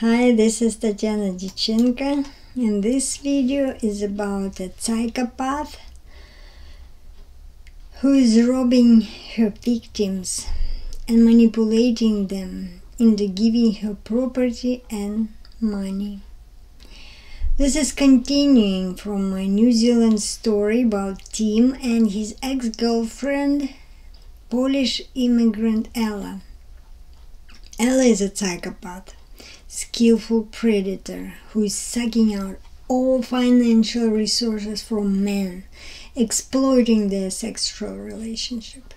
Hi, this is Tatiana Dyachenko, and this video is about a psychopath who is robbing her victims and manipulating them into giving her property and money. This is continuing from my New Zealand story about Tim and his ex-girlfriend, Polish immigrant Ella. Ella is a psychopath, skillful predator who is sucking out all financial resources from men, exploiting their sexual relationship.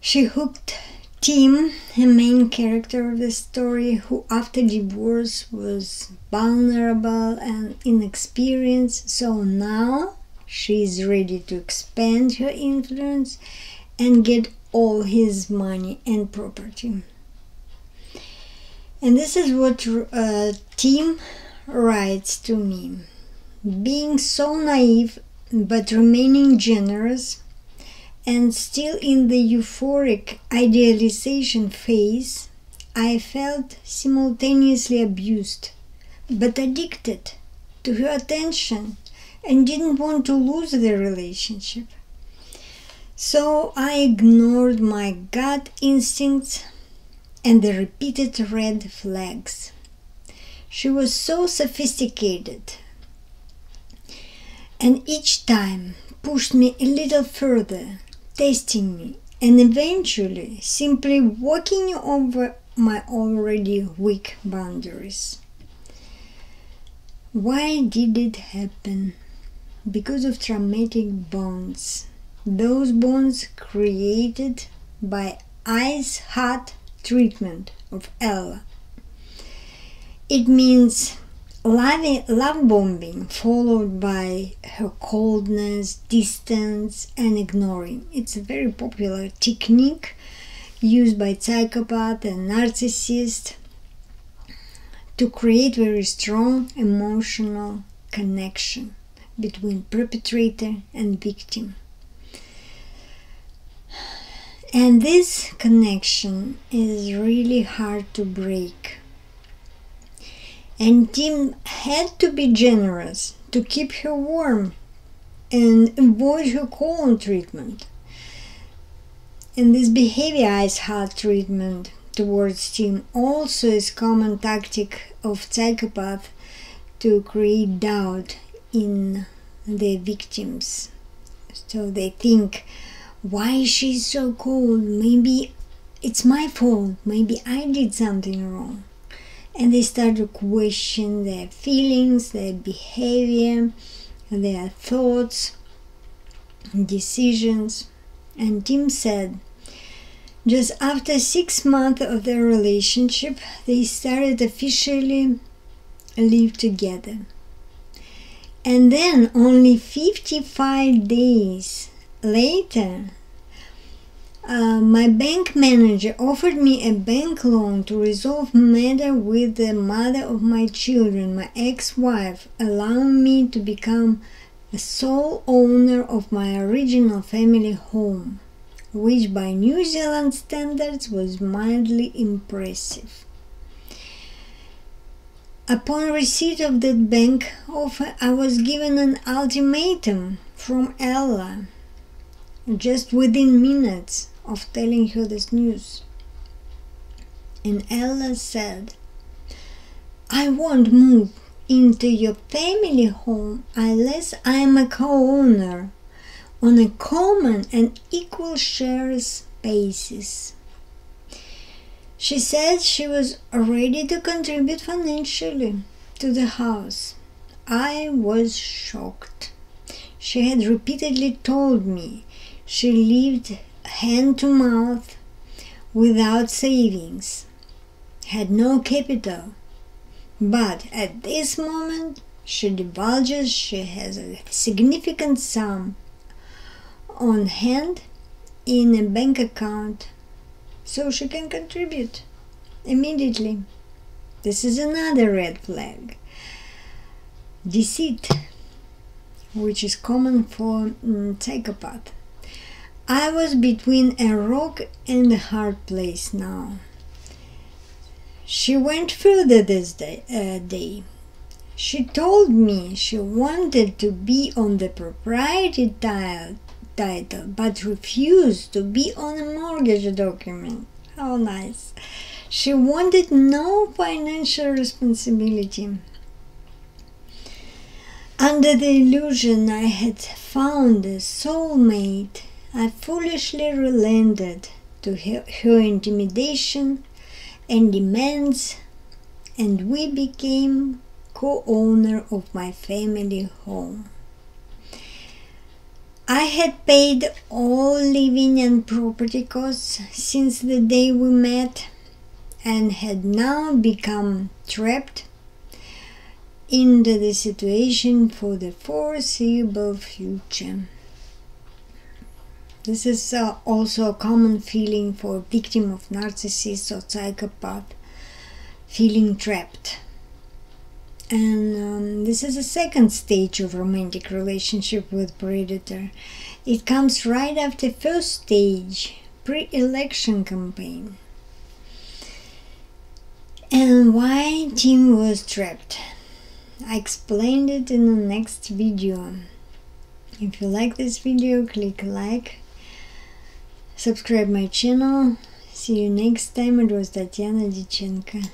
She hooked Tim, the main character of the story, who after divorce was vulnerable and inexperienced, so now she is ready to expand her influence and get all his money and property. And this is what Tim writes to me. Being so naive but remaining generous and still in the euphoric idealization phase, I felt simultaneously abused but addicted to her attention and didn't want to lose the relationship. So I ignored my gut instincts and the repeated red flags. She was so sophisticated and each time pushed me a little further, testing me and eventually simply walking over my already weak boundaries. Why did it happen? Because of traumatic bonds. Those bonds created by ice-hot treatment of Ella. It means love bombing followed by her coldness, distance and ignoring. It's a very popular technique used by psychopaths and narcissists to create very strong emotional connection between perpetrator and victim. And this connection is really hard to break. And Tim had to be generous to keep her warm and avoid her cold treatment. And this behavior ice-hot treatment towards Tim also is common tactic of psychopath to create doubt in their victims. So they think, why is she so cold? Maybe it's my fault. Maybe I did something wrong. And they start to question their feelings, their behavior, their thoughts, decisions. And Tim said, just after 6 months of their relationship, they started officially live together. And then only 55 days later, my bank manager offered me a bank loan to resolve matter with the mother of my children, my ex-wife, allowing me to become the sole owner of my original family home, which by New Zealand standards was mildly impressive. Upon receipt of that bank offer, I was given an ultimatum from Ella, just within minutes of telling her this news. And Ella said, I won't move into your family home unless I am a co-owner on a common and equal shares basis. She said she was ready to contribute financially to the house. I was shocked. She had repeatedly told me she lived hand to mouth without savings, had no capital, but at this moment she divulges she has a significant sum on hand in a bank account so she can contribute immediately. This is another red flag. Deceit, which is common for psychopath. I was between a rock and a hard place now. She went further this day. She told me she wanted to be on the proprietary title, but refused to be on a mortgage document. How nice. She wanted no financial responsibility. Under the illusion I had found a soulmate, I foolishly relented to her intimidation and demands, and we became co-owner of my family home. I had paid all living and property costs since the day we met, and had now become trapped into the situation for the foreseeable future. This is also a common feeling for a victim of narcissist or psychopath, feeling trapped. And this is the second stage of romantic relationship with predator. It comes right after first stage, pre-election campaign. And why Tim was trapped? I explained it in the next video. If you like this video, click like, subscribe my channel. See you next time. It was Tatiana Dyachenko.